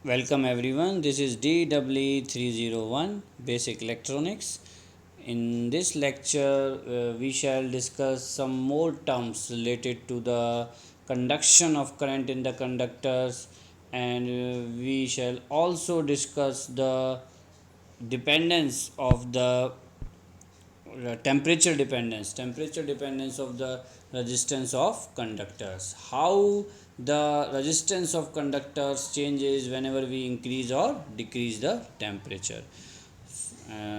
Welcome everyone, this is 𝗙𝗢𝗟𝗪𝗪 Basic Electronics. In this lecture, we shall discuss some more terms related to the conduction of current in the conductors, and we shall also discuss the dependence of the temperature dependence of the resistance of conductors, how the resistance of conductors changes whenever we increase or decrease the temperature.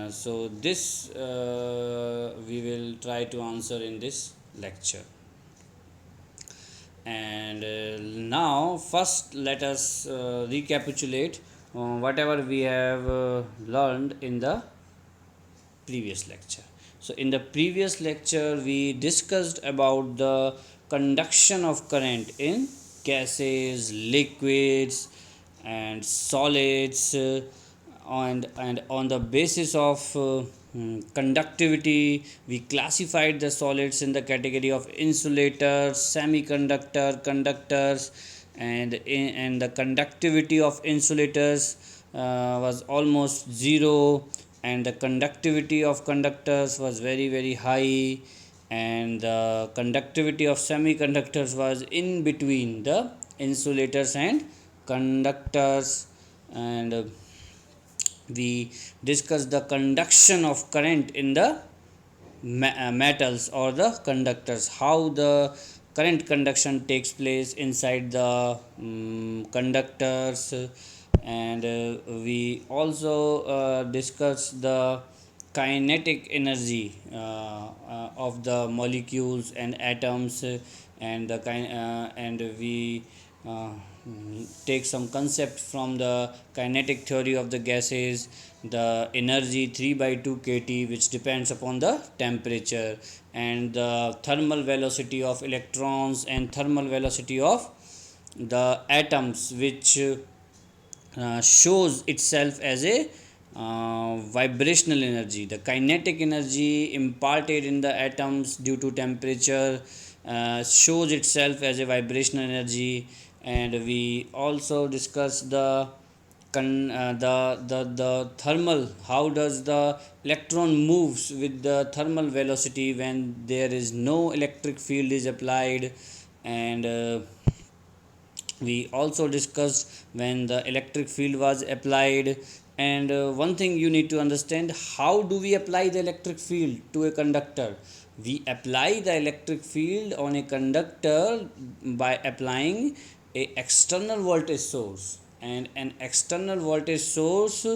So this we will try to answer in this lecture. And now first let us recapitulate whatever we have learned in the previous lecture. So in the previous lecture we discussed about the conduction of current in gases, liquids and solids, and on the basis of conductivity we classified the solids in the category of insulators, semiconductor, conductors, and the conductivity of insulators was almost zero, and the conductivity of conductors was very high, and the conductivity of semiconductors was in between the insulators and conductors. And we discussed the conduction of current in the metals or the conductors, how the current conduction takes place inside the conductors. And we also discussed the kinetic energy of the molecules and atoms, and we uh, take some concept from the kinetic theory of the gases, the energy 3 by 2 kT, which depends upon the temperature, and the thermal velocity of electrons and thermal velocity of the atoms, which shows itself as a vibrational energy. The kinetic energy imparted in the atoms due to temperature shows itself as a vibrational energy. And we also discussed the thermal, how does the electron moves with the thermal velocity when there is no electric field is applied. And we also discussed when the electric field was applied. And one thing you need to understand, how do we apply the electric field to a conductor? We apply the electric field on a conductor by applying a external voltage source, and an external voltage source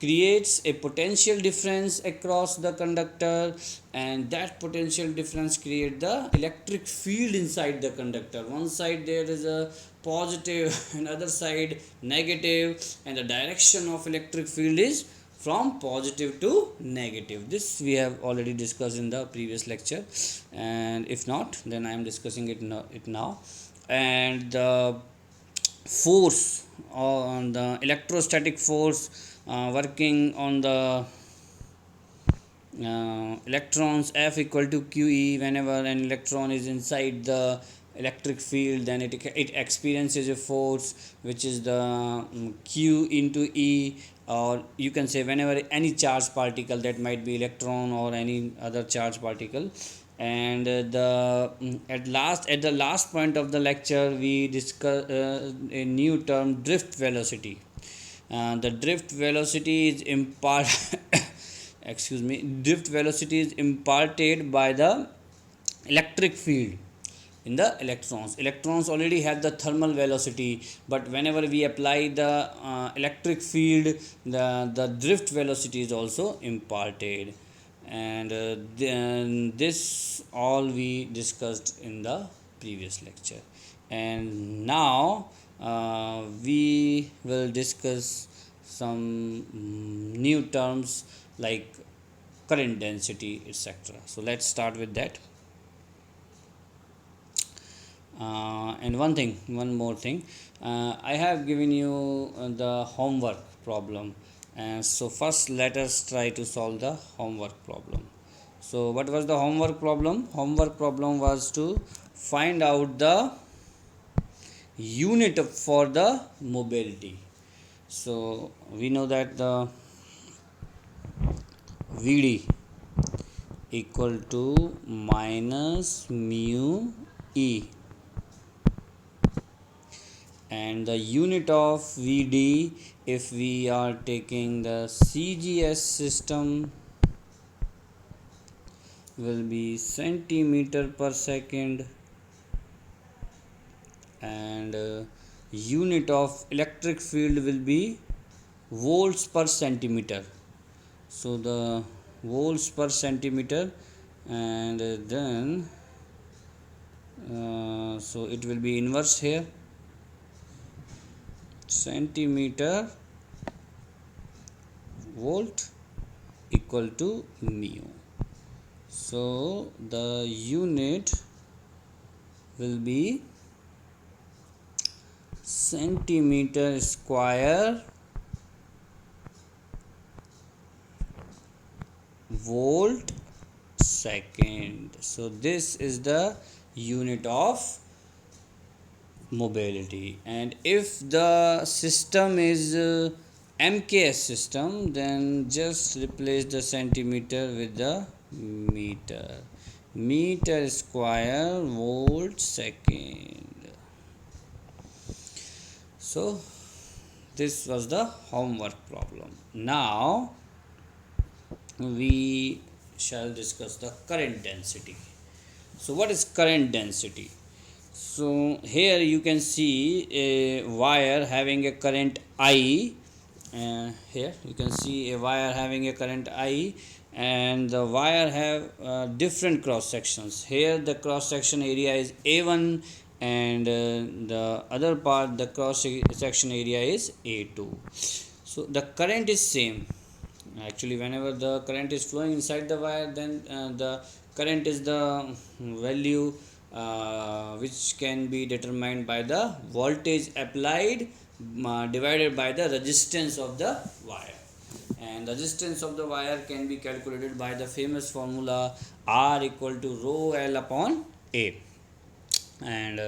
creates a potential difference across the conductor, and that potential difference creates the electric field inside the conductor. One side there is a positive and other side negative, and the direction of electric field is from positive to negative. This we have already discussed in the previous lecture, and if not then I am discussing it now. And the force on the electrostatic force working on the electrons, F equal to QE. Whenever an electron is inside the electric field, then it experiences a force which is the Q into E. Or you can say whenever any charged particle, that might be electron or any other charged particle. And at the last point of the lecture we discuss a new term, drift velocity. The drift velocity is drift velocity is imparted by the electric field in the electrons already have the thermal velocity, but whenever we apply the electric field, the drift velocity is also imparted. And then this all we discussed in the previous lecture. And now we will discuss some new terms like current density, etc. So let's start with that. And one more thing, I have given you the homework problem. So first let us try to solve the homework problem. So what was the homework problem? Homework problem was to find out the unit for the mobility. So we know that the Vd equal to minus mu E, and the unit of Vd, if we are taking the CGS system, will be centimeter per second, and unit of electric field will be volts per centimeter. So the volts per centimeter, and then so it will be inverse here, centimeter volt equal to mu. So the unit will be centimeter square volt second. So this is the unit of mobility. And if the system is MKS system, then just replace the centimeter with the meter. Meter square volt second. So this was the homework problem. Now we shall discuss the current density. So what is current density? So here you can see a wire having a current I. Here you can see a wire having a current I, and the wire have different cross sections. Here the cross section area is A1, and the other part, the cross section area is A2. So the current is same. Actually, whenever the current is flowing inside the wire, then the current is the value which can be determined by the voltage applied divided by the resistance of the wire. And resistance of the wire can be calculated by the famous formula R equal to rho L upon A. And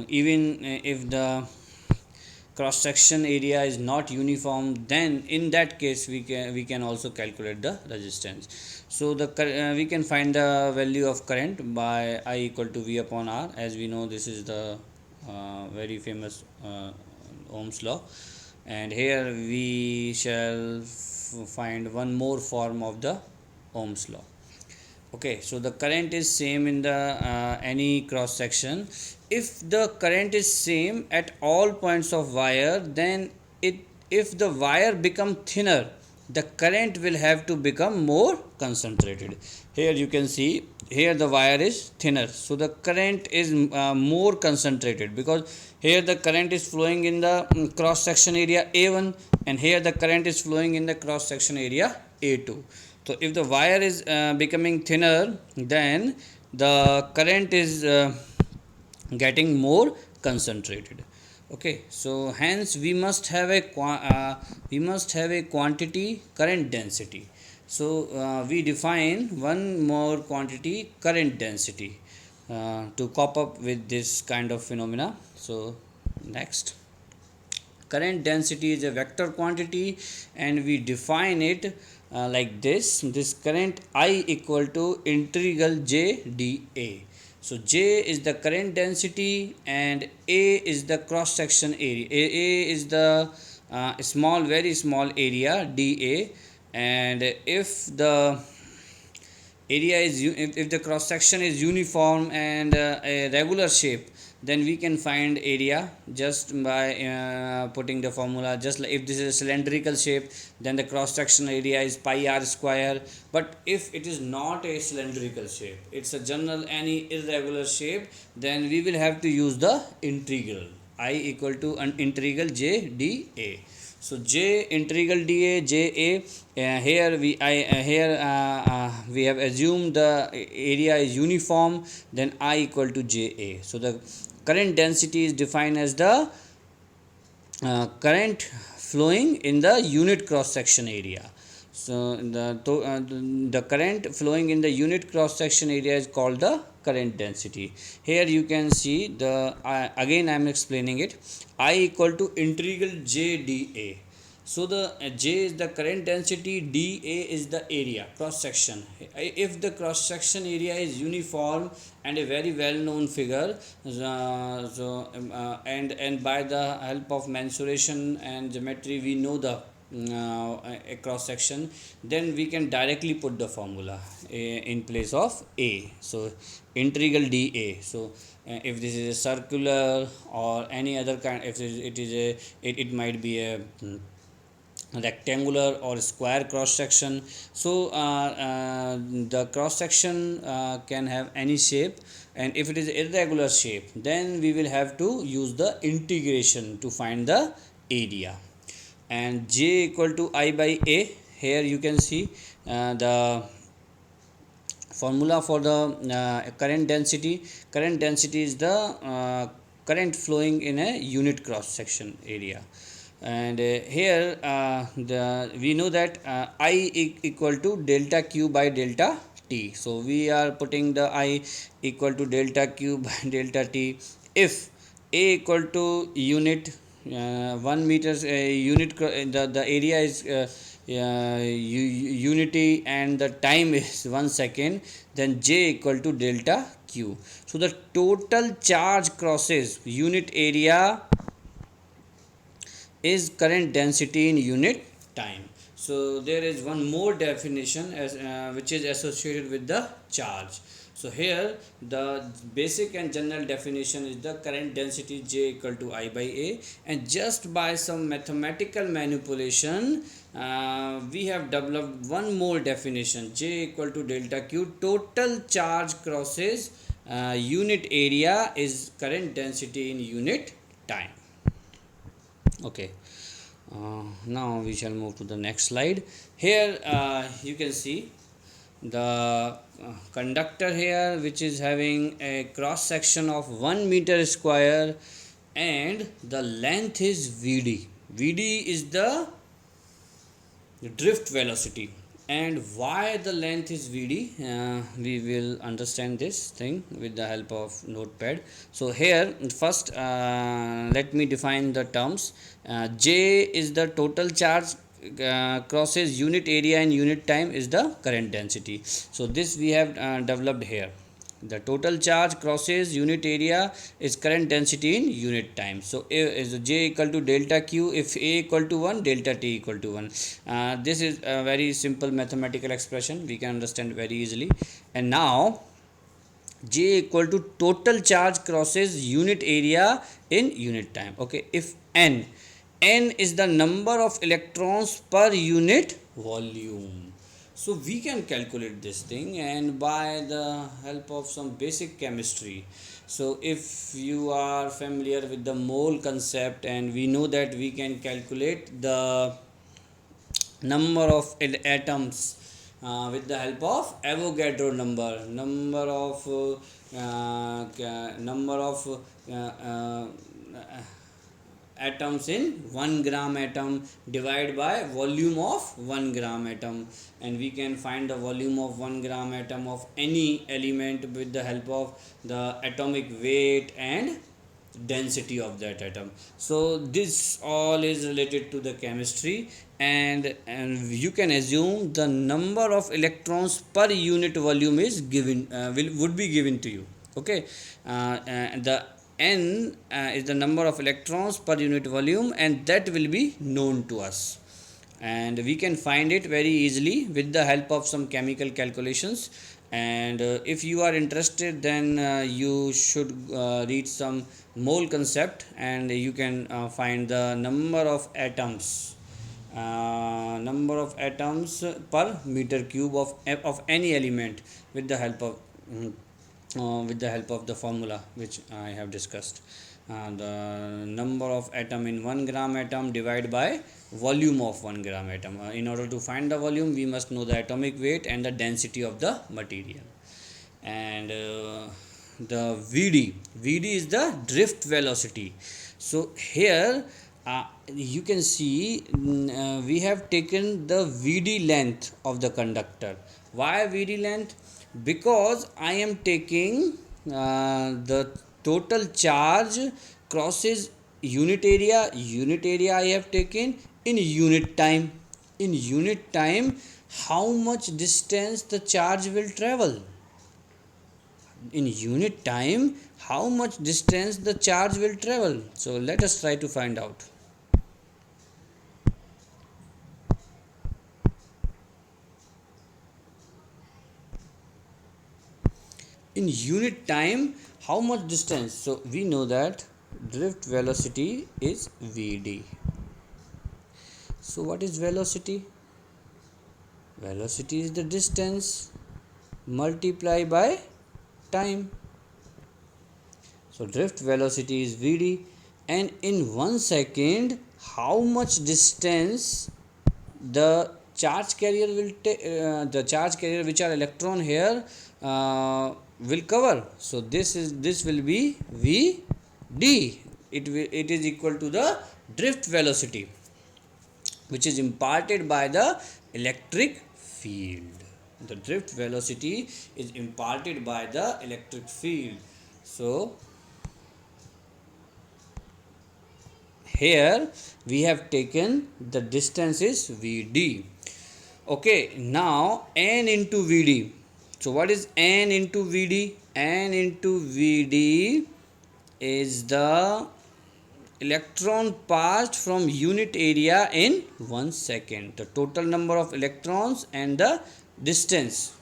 even if the cross section area is not uniform, then in that case we can also calculate the resistance. So the we can find the value of current by I equal to V upon R. As we know, this is the very famous Ohm's law. And here we shall find one more form of the Ohm's law. Okay, so the current is same in the any cross section. If the current is same at all points of wire, then if the wire become thinner, the current will have to become more concentrated. Here you can see, here the wire is thinner, so the current is more concentrated, because here the current is flowing in the cross section area A1, and here the current is flowing in the cross section area A2. So if the wire is becoming thinner, then the current is getting more concentrated. Okay, so hence we must have a quantity current density. So we define one more quantity current density to cope up with this kind of phenomena. So next, current density is a vector quantity, and we define it like this. This current I equal to integral J dA. So J is the current density, and A is the cross section area. A is the small, very small area dA. And if the area is if the cross section is uniform and a regular shape, then we can find area just by putting the formula. Just like if this is a cylindrical shape, then the cross section area is pi r square. But if it is not a cylindrical shape, it's a general any irregular shape, then we will have to use the integral I equal to an integral J dA. So J integral dA JA. Here we have assumed the area is uniform, then I equal to JA. So the current density is defined as the current flowing in the unit cross section area. So the current flowing in the unit cross section area is called the current density. Here you can see the again I am explaining it. I equal to integral J dA. So the J is the current density, dA is the area cross section. If the cross section area is uniform and a very well known figure, and by the help of mensuration and geometry we know the a cross section, then we can directly put the formula in place of A. So integral dA. So if this is a circular or any other kind, if it is a it might be a rectangular or square cross section. So the cross section can have any shape, and if it is irregular shape, then we will have to use the integration to find the area. And J equal to I by A. Here you can see the formula for the current density. Current density is the current flowing in a unit cross section area. And here we know that I equal to delta Q by delta T. So we are putting the I equal to delta Q by delta T if A equal to unit 1 meters unit the area is unity and the time is 1 second, then J equal to delta Q. So the total charge crosses unit area is current density in unit time. So there is one more definition as which is associated with the charge. So here the basic and general definition is the current density J equal to I by A, and just by some mathematical manipulation we have developed one more definition, J equal to delta Q. Total charge crosses unit area is current density in unit time. Okay, now we shall move to the next slide. Here you can see the conductor here, which is having a cross section of 1 meter square, and the length is Vd. Vd is the drift velocity. And why the length is Vd, we will understand this thing with the help of notepad. So here first let me define the terms. J is the total charge crosses unit area and unit time is the current density. So this we have developed here. The total charge crosses unit area is current density in unit time. So is J equal to delta Q if A equal to 1, delta T equal to 1. This is a very simple mathematical expression, we can understand very easily. And now J equal to total charge crosses unit area in unit time. Okay, if N is the number of electrons per unit volume. So we can calculate this thing, and by the help of some basic chemistry. So if you are familiar with the mole concept, and we know that we can calculate the number of atoms with the help of Avogadro number of atoms in 1 gram atom divided by volume of 1 gram atom, and we can find the volume of 1 gram atom of any element with the help of the atomic weight and density of that atom. So this all is related to the chemistry, and you can assume the number of electrons per unit volume is given would be given to you. Okay, the N is the number of electrons per unit volume, and that will be known to us, and we can find it very easily with the help of some chemical calculations. And if you are interested, then you should read some mole concept, and you can find the number of atoms per meter cube of any element with the help of the formula which I have discussed. The number of atom in 1 gram atom divided by volume of 1 gram atom. In order to find the volume, we must know the atomic weight and the density of the material. And the Vd is the drift velocity. So here you can see we have taken the VD length of the conductor. Why VD length? Because I am taking the total charge crosses unit area. Unit area I have taken in unit time. In unit time, how much distance the charge will travel? In unit time, how much distance the charge will travel? So let us try to find out. In unit time, how much distance? So we know that drift velocity is Vd. So what is velocity? Velocity is the distance multiplied by time. So drift velocity is Vd, and in 1 second how much distance the charge carrier will take, the charge carrier which are electron here will cover. So this will be Vd. It is equal to the drift velocity which is imparted by the electric field. The drift velocity is imparted by the electric field. So here we have taken the distance is Vd. Okay, now n into Vd. So what is n into Vd? N into Vd is the electron passed from unit area in 1 second. The total number of electrons and the distance.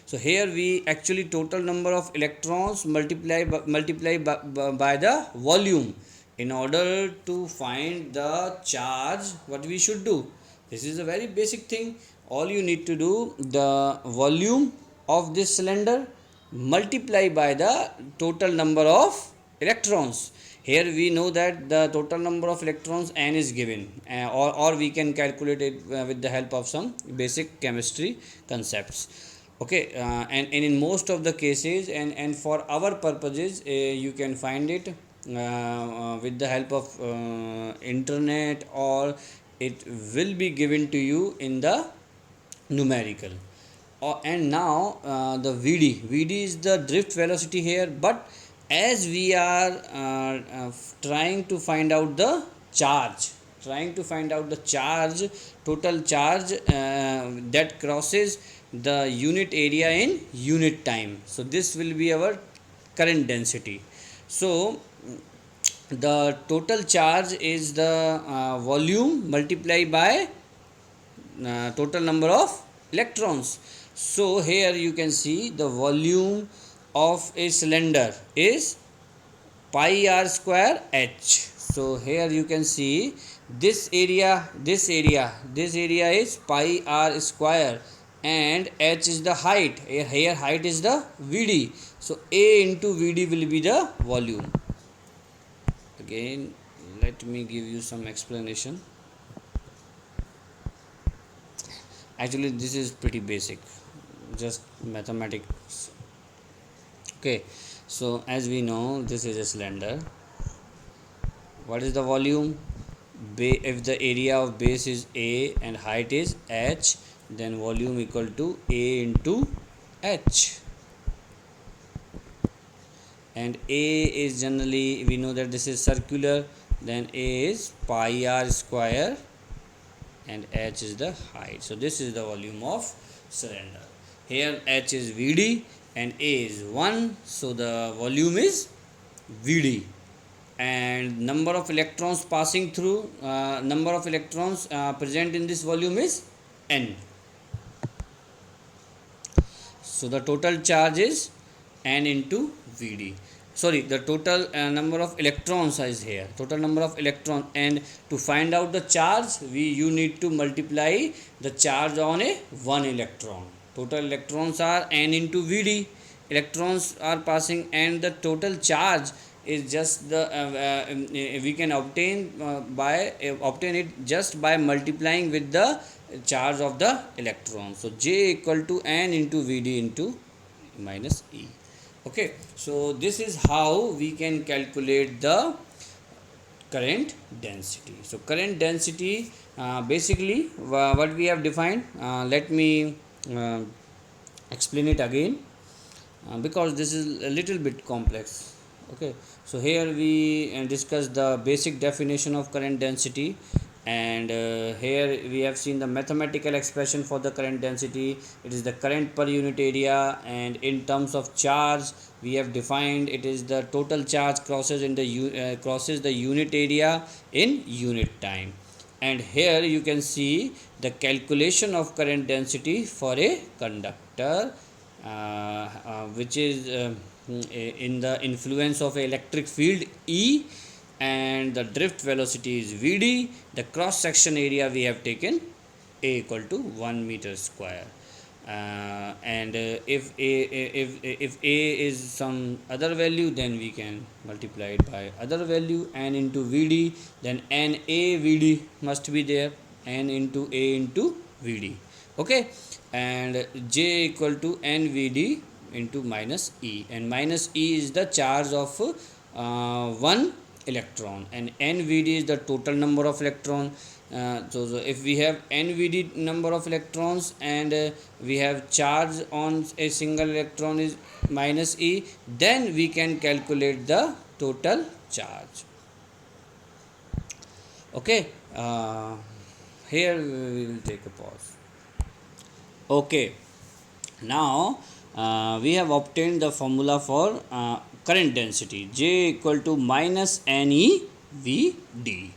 So here we actually total number of electrons multiply by the volume. In order to find the charge, what we should do? This is a very basic thing. All you need to do, the volume of this cylinder multiply by the total number of electrons. Here we know that the total number of electrons n is given, or we can calculate it with the help of some basic chemistry concepts. Okay, and in most of the cases, and for our purposes, you can find it with the help of internet, or it will be given to you in the numerical. And now the Vd is the drift velocity here, but as we are trying to find out the charge, total charge that crosses the unit area in unit time. So this will be our current density. So the total charge is the volume multiplied by total number of electrons. So here you can see the volume of a cylinder is pi r square h. So here you can see this area is pi r square, and h is the height. Here height is the Vd. So A into Vd will be the volume. Again, let me give you some explanation. Actually this is pretty basic, just mathematics. Okay, so as we know, this is a cylinder. What is the volume? If the area of base is A and height is h, then volume equal to A into h. And A is generally, we know that this is circular, then A is pi r square and h is the height. So this is the volume of cylinder. Here h is Vd and A is 1, so the volume is Vd. And number of electrons passing through, number of electrons present in this volume is n. So the total charge is n into Vd. Sorry, the total number of electrons is here. Total number of electrons, and to find out the charge, you need to multiply the charge on a one electron. Total electrons are n into Vd. Electrons are passing, and the total charge is just the we can obtain it just by multiplying with the charge of the electron. So J equal to n into Vd into minus E. Okay, so this is how we can calculate the current density. So current density, basically what we have defined, let me uh, explain it again, because this is a little bit complex. Okay, so here we discuss the basic definition of current density, and here we have seen the mathematical expression for the current density. It is the current per unit area, and in terms of charge we have defined it is the total charge crosses in the crosses the unit area in unit time. And here you can see the calculation of current density for a conductor, which is in the influence of electric field E, and the drift velocity is Vd. The cross section area we have taken A equal to 1 meter square. And if A is some other value, then we can multiply it by other value, n into Vd, then n A Vd must be there, n into A into Vd. Okay, and J equal to n Vd into minus E, and minus E is the charge of one electron, and nvd is the total number of electron. So if we have nvd number of electrons, and we have charge on a single electron is minus E, then we can calculate the total charge. Okay, here we will take a pause. Okay, now we have obtained the formula for current density, J equal to minus NeVd,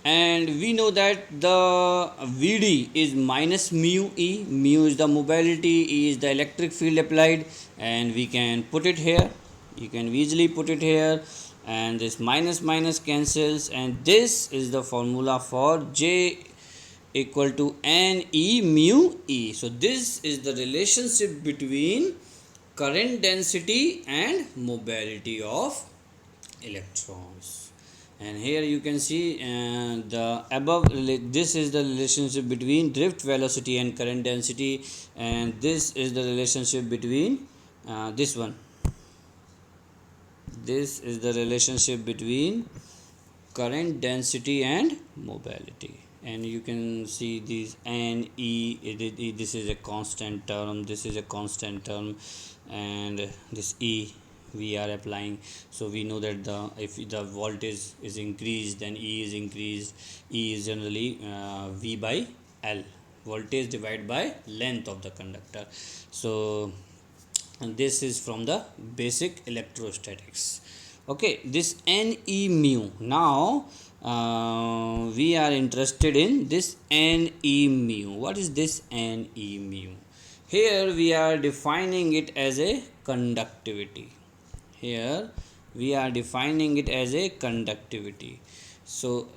and we know that the Vd is minus mu E. Mu is the mobility, E is the electric field applied, and we can put it here. You can easily put it here, and this minus minus cancels, and this is the formula for J equal to n E mu E. So this is the relationship between current density and mobility of electrons. And here you can see the above, this is the relationship between drift velocity and current density, and this is the relationship between this one. This is the relationship between current density and mobility. And you can see these n E, this is a constant term, this is a constant term, and this E we are applying. So we know that if the voltage is increased, then E is increased. E is generally V by L, voltage divided by length of the conductor. So and this is from the basic electrostatics. Okay, this Ne mu. Now we are interested in this Ne mu. What is this Ne mu? Here we are defining it as a conductivity. Here we are defining it as a conductivity. So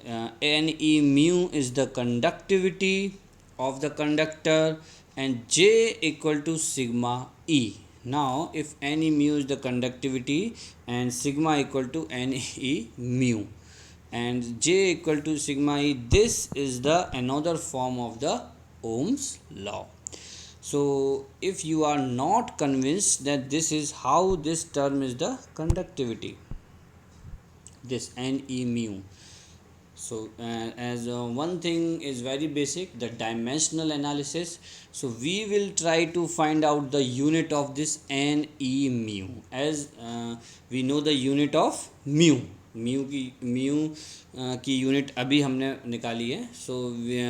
Ne mu is the conductivity of the conductor, and J equal to sigma E. Now if Ne mu is the conductivity and sigma equal to Ne mu, and J equal to sigma E, this is the another form of the Ohm's law. So if you are not convinced that this is how this term is the conductivity, this Ne mu. So as one thing is very basic, the dimensional analysis. So we will try to find out the unit of this Ne mu, as we know the unit of mu. mu की unit अभी हमने निकाली है. So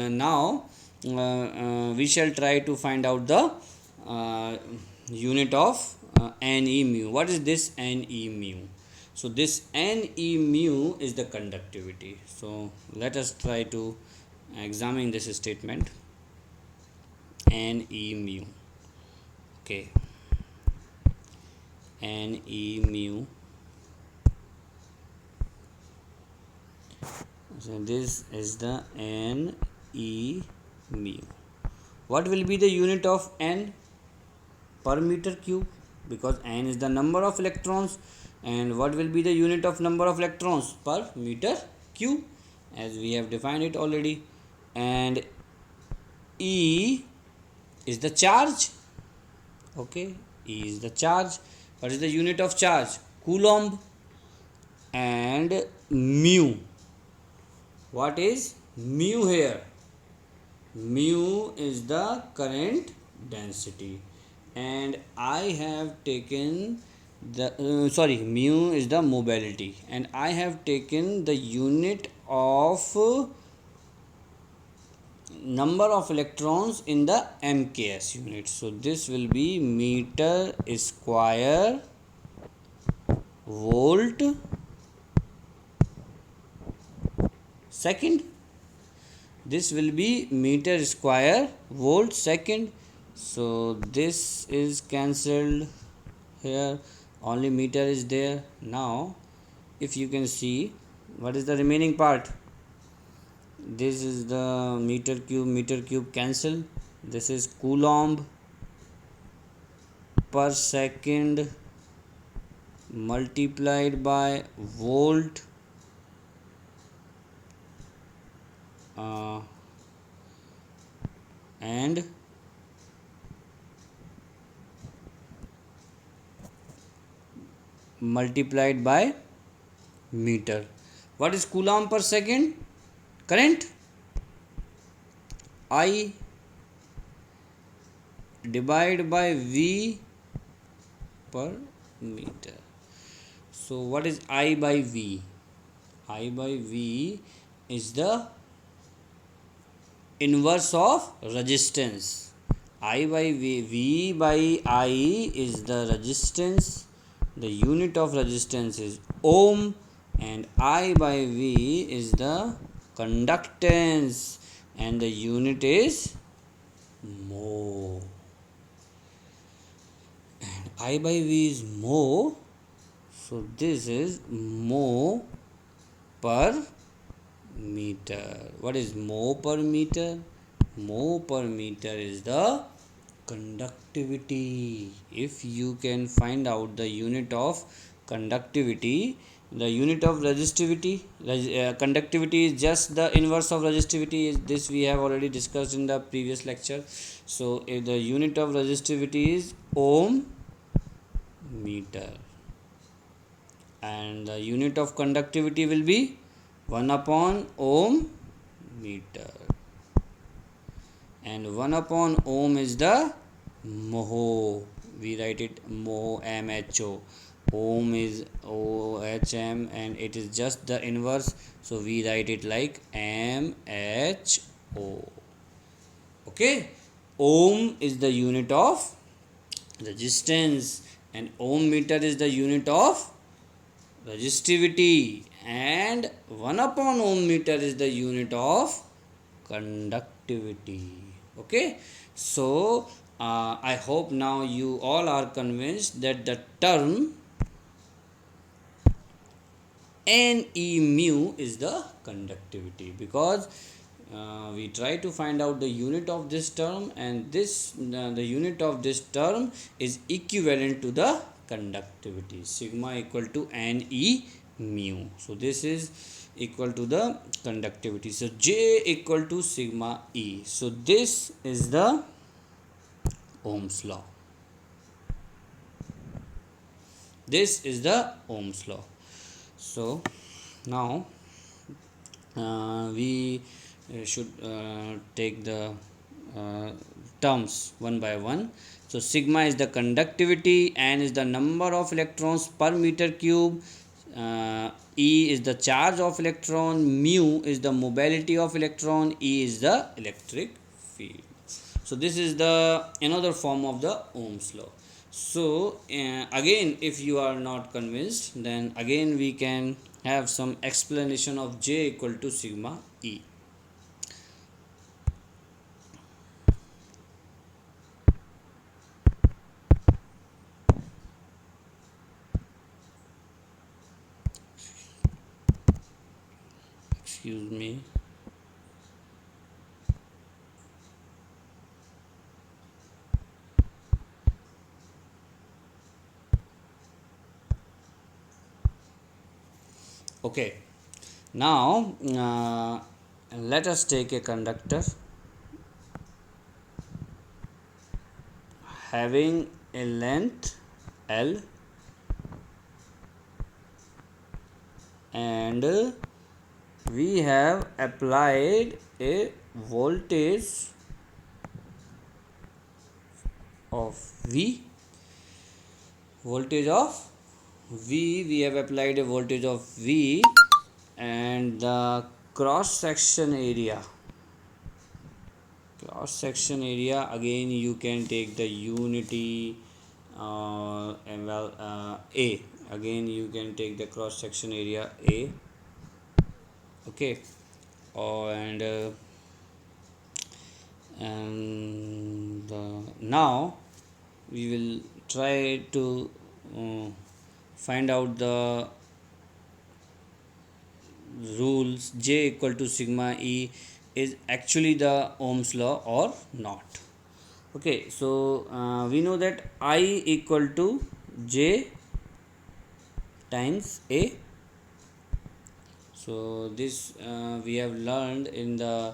now we shall try to find out the unit of Ne mu. What is this Ne mu? So this Ne mu is the conductivity. So let us try to examine this statement. Ne mu. Okay. Ne mu. So this is the Ne mu. What will be the unit of n? Per meter cube, because n is the number of electrons. And what will be the unit of number of electrons? Per meter cube, as we have defined it already. And E is the charge. Okay, E is the charge. What is the unit of charge? Coulomb. And mu, What is mu here? Mu is the current density, and I have taken the mu is the mobility, and I have taken the unit of number of electrons in the MKS unit. So this will be meter square volt second. This will be meter square volt second. So this is cancelled here, only meter is there. Now if you can see, what is the remaining part? This is the meter cube cancel. This is coulomb per second multiplied by volt and multiplied by meter. What is coulomb per second? Current. I divide by V per meter. So what is I by V? I by V is the inverse of resistance. I by V by I is the resistance. The unit of resistance is ohm, and I by V is the conductance, and the unit is mho. And I by V is mho, so this is mho per meter. What is mho per meter? Mho per meter is the conductivity. If you can find out the unit of conductivity, the unit of resistivity, conductivity is just the inverse of resistivity. This we have already discussed in the previous lecture. So if the unit of resistivity is ohm meter, and the unit of conductivity will be 1 upon ohm meter, and 1 upon ohm is the mho. We write it mho, mho. Ohm is ohm, and it is just the inverse, so we write it like mho. Okay, ohm is the unit of resistance, and ohm meter is the unit of resistivity, and 1 upon ohm meter is the unit of conductivity. Okay, so I hope now you all are convinced that the term Ne mu is the conductivity, because we try to find out the unit of this term, and the unit of this term is equivalent to the conductivity. Sigma equal to Ne mu. So this is equal to the conductivity. So J equal to sigma E. So this is the Ohm's law. This is the Ohm's law. So now we should take the terms one by one. So sigma is the conductivity, N is the number of electrons per meter cube, E is the charge of electron, mu is the mobility of electron, E is the electric field. So this is the another form of the Ohm's law. So again, if you are not convinced, then again we can have some explanation of J equal to sigma E. Excuse me. Okay, now let us take a conductor having a length L and we have applied a voltage of V. Voltage of V, we have applied a voltage of V, and the cross section area again you can take the unity and A, again you can take the cross section area A. Okay. And now we will try to find out the rules J equal to sigma E is actually the Ohm's law or not. Okay, so we know that I equal to J times A. So this we have learned in the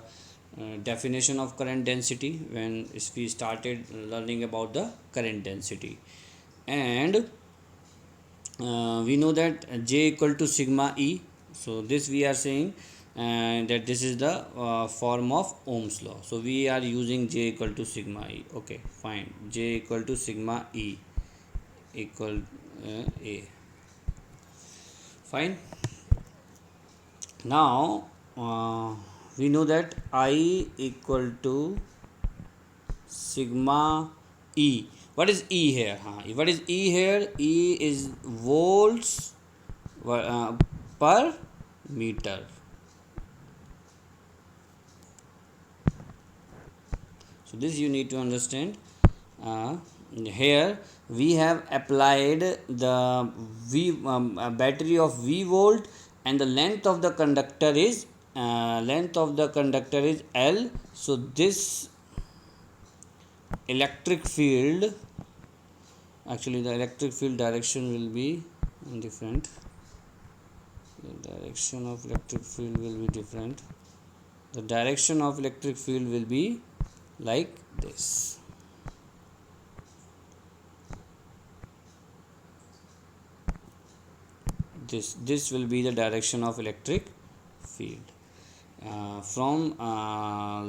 definition of current density when we started learning about the current density. And we know that J equal to sigma E. So this we are saying that this is the form of Ohm's law. So we are using J equal to sigma E. Okay, fine. J equal to sigma E equal A. Fine. Now we know that I equal to sigma E. What is E here? What is E here? E is volts per meter. So this you need to understand. Here we have applied the battery of V volt, and the length of the conductor is L. So this electric field, actually the electric field direction will be different. The direction of electric field will be different. The direction of electric field will be like this. This will be the direction of electric field from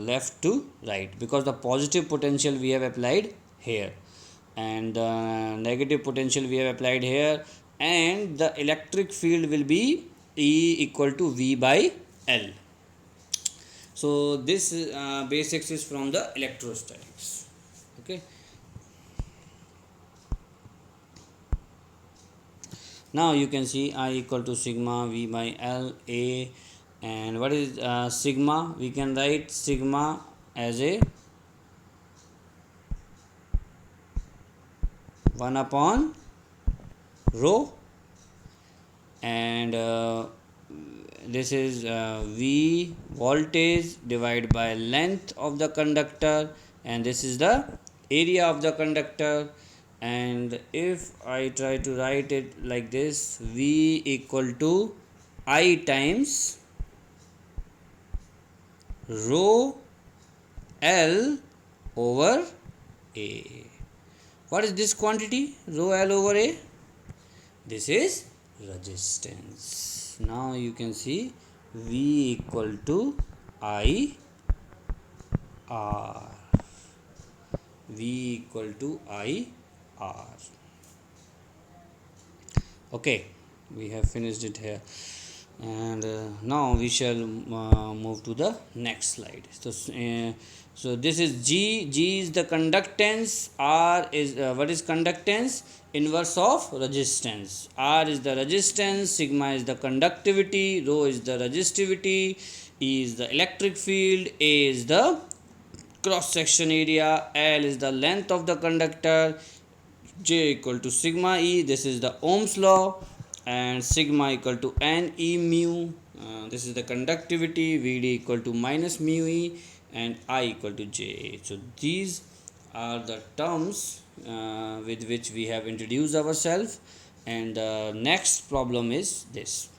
left to right, because the positive potential we have applied here and the negative potential we have applied here, and the electric field will be E equal to V by L. So this basics is from the electrostatics. Okay. Now you can see I equal to sigma V by L A. And what is sigma? We can write sigma as a 1 upon rho, and this is V voltage divided by length of the conductor, and this is the area of the conductor. And if I try to write it like this, V equal to I times rho L over A. What is this quantity? Rho L over A? This is resistance. Now you can see V equal to I R. V equal to I R. Okay, we have finished it here. And now we shall move to the next slide. So this is G. G is the conductance. R is what is conductance? Inverse of resistance. R is the resistance. Sigma is the conductivity. Rho is the resistivity. E is the electric field. A is the cross section area. L is the length of the conductor. J equal to sigma E. This is the Ohm's law. And sigma equal to N E mu. This is the conductivity. Vd equal to minus mu E, and I equal to J. So these are the terms with which we have introduced ourselves. And the next problem is this: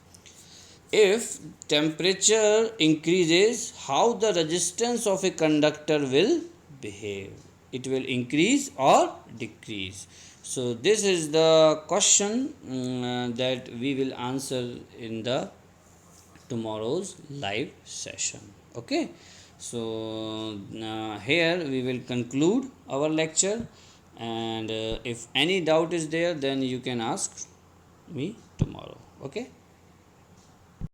if temperature increases, how the resistance of a conductor will behave? It will increase or decrease. So this is the question that we will answer in the tomorrow's live session. Okay, so here we will conclude our lecture, and if any doubt is there, then you can ask me tomorrow. Okay.